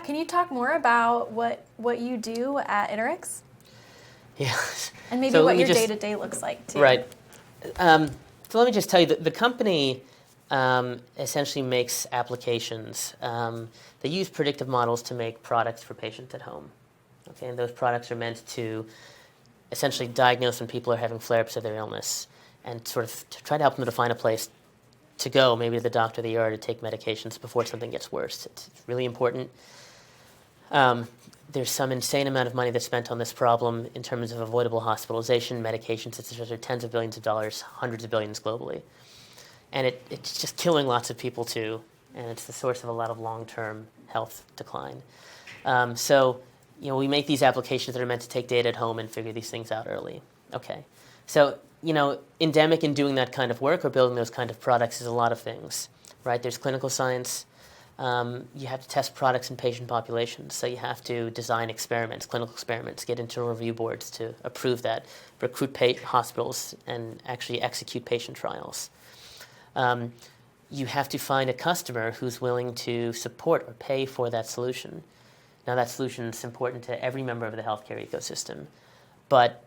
Can you talk more about what you do at Iterex? Yeah. And maybe So what your day-to-day looks like, too. Right. So let me just tell you that the company essentially makes applications that use predictive models to make products for patients at home. Okay, and those products are meant to essentially diagnose when people are having flare-ups of their illness and sort of to try to help them to find a place to go, maybe to the doctor they are, to take medications before something gets worse. It's really important. There's some insane amount of money that's spent on this problem in terms of avoidable hospitalization, medications, etc. Tens of billions of dollars, hundreds of billions globally. And it's just killing lots of people too, and it's the source of a lot of long-term health decline. So, we make these applications that are meant to take data at home and figure these things out early. Okay. So, endemic in doing that kind of work or building those kind of products is a lot of things, right? There's clinical science. You have to test products in patient populations, so you have to design experiments, clinical experiments, get internal review boards to approve that, recruit hospitals, and actually execute patient trials. You have to find a customer who's willing to support or pay for that solution. Now, that solution is important to every member of the healthcare ecosystem, but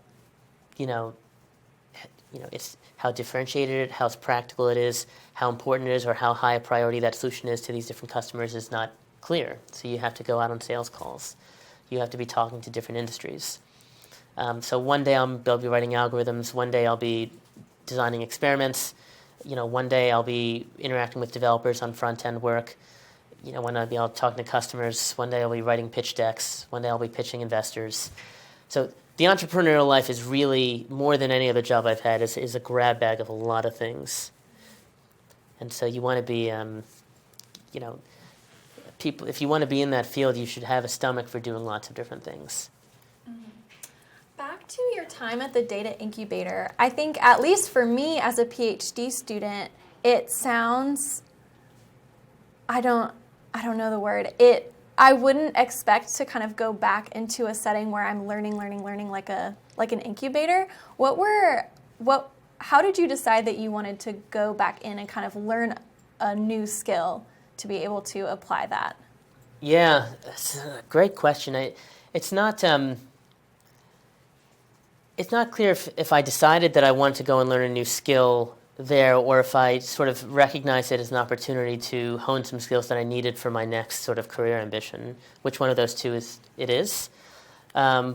it's how differentiated, how practical it is, how important it is, or how high a priority that solution is to these different customers is not clear. So you have to go out on sales calls. You have to be talking to different industries. So one day I'll be writing algorithms. One day I'll be designing experiments. One day I'll be interacting with developers on front-end work. One day I'll be talking to customers. One day I'll be writing pitch decks. One day I'll be pitching investors. So the entrepreneurial life is really, more than any other job I've had, is a grab bag of a lot of things. And so you want to be, people. If you want to be in that field, you should have a stomach for doing lots of different things. Mm-hmm. Back to your time at the data incubator, I think, at least for me as a PhD student, it sounds, I don't know the word, I wouldn't expect to kind of go back into a setting where I'm learning like an incubator. How did you decide that you wanted to go back in and kind of learn a new skill to be able to apply that? Yeah, that's a great question. It's not clear if I decided that I wanted to go and learn a new skill there, or if I sort of recognized it as an opportunity to hone some skills that I needed for my next sort of career ambition. Which one of those two it is? Yeah,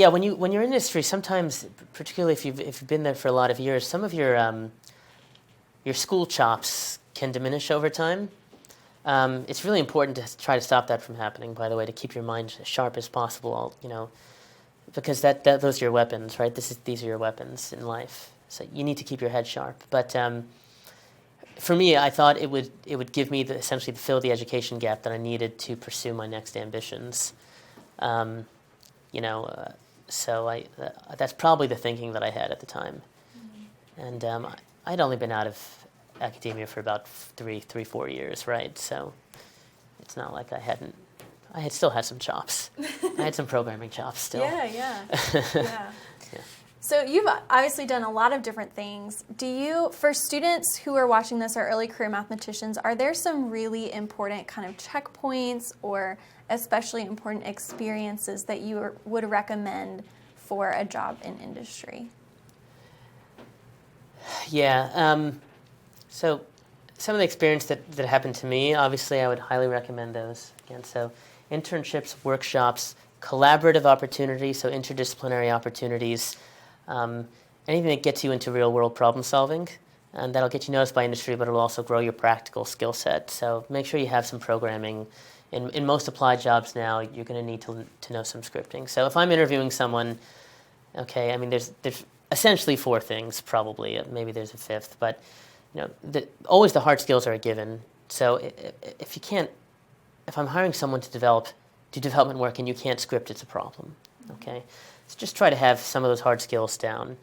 when you're in industry, sometimes, particularly if you've been there for a lot of years, some of your school chops can diminish over time. It's really important to try to stop that from happening, by the way, to keep your mind as sharp as possible, because those are your weapons, right? These are your weapons in life. So you need to keep your head sharp. But for me, I thought it would give me essentially to fill the education gap that I needed to pursue my next ambitions. So that's probably the thinking that I had at the time. Mm-hmm. And I'd only been out of academia for about 4 years, right? So it's not like I had still had some chops. I had some programming chops still. Yeah. Yeah. So you've obviously done a lot of different things. For students who are watching this, or early career mathematicians, are there some really important kind of checkpoints or especially important experiences that you would recommend for a job in industry? Yeah. So some of the experience that happened to me, obviously I would highly recommend those. Again, so internships, workshops, collaborative opportunities, so interdisciplinary opportunities, anything that gets you into real-world problem solving, and that'll get you noticed by industry, but it'll also grow your practical skill set. So make sure you have some programming. In most applied jobs now, you're going to need to know some scripting. So if I'm interviewing someone, okay, I mean, there's essentially 4 things, probably. Maybe there's a 5th, but always the hard skills are a given. So if I'm hiring someone to do development work and you can't script, it's a problem. Okay. So just try to have some of those hard skills down.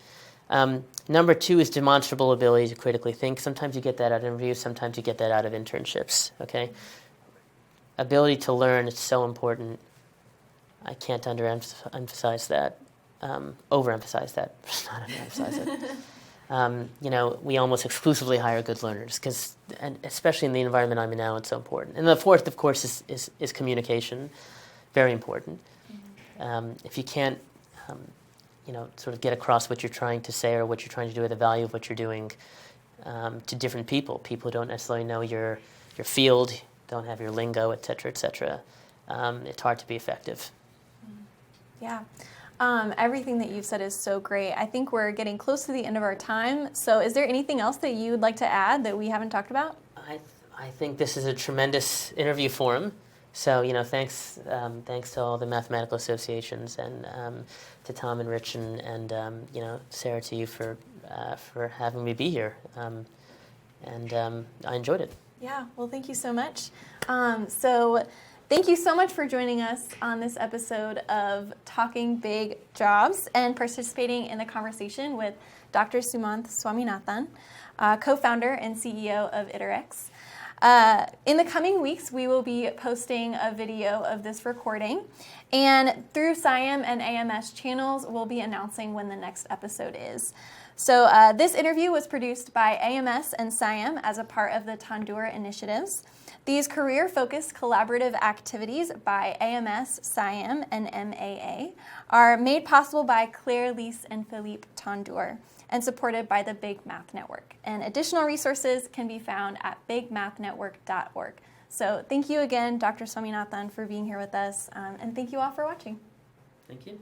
Number 2 is demonstrable ability to critically think. Sometimes you get that out of interviews. Sometimes you get that out of internships. Okay. Ability to learn is so important. I can't overemphasize that. Not underemphasize it. we almost exclusively hire good learners, and especially in the environment I'm in now, it's so important. And the fourth, of course, is communication, very important. If you can't, sort of get across what you're trying to say or what you're trying to do or the value of what you're doing to different people who don't necessarily know your field, don't have your lingo, et cetera, it's hard to be effective. Yeah. Everything that you've said is so great. I think we're getting close to the end of our time. So is there anything else that you would like to add that we haven't talked about? I think this is a tremendous interview forum. So, thanks to all the mathematical associations and to Tom and Rich and Sarah, to you for having me be here. And I enjoyed it. Yeah, well, thank you so much. Thank you so much for joining us on this episode of Talking Big Jobs and participating in the conversation with Dr. Sumanth Swaminathan, co-founder and CEO of Iterex. In the coming weeks, we will be posting a video of this recording, and through SIAM and AMS channels, we'll be announcing when the next episode is. So this interview was produced by AMS and SIAM as a part of the Tandoor initiatives. These career-focused collaborative activities by AMS, SIAM, and MAA are made possible by Claire, Lise, and Philippe Tandoor and supported by the Big Math Network. And additional resources can be found at bigmathnetwork.org. So thank you again, Dr. Swaminathan, for being here with us, and thank you all for watching. Thank you.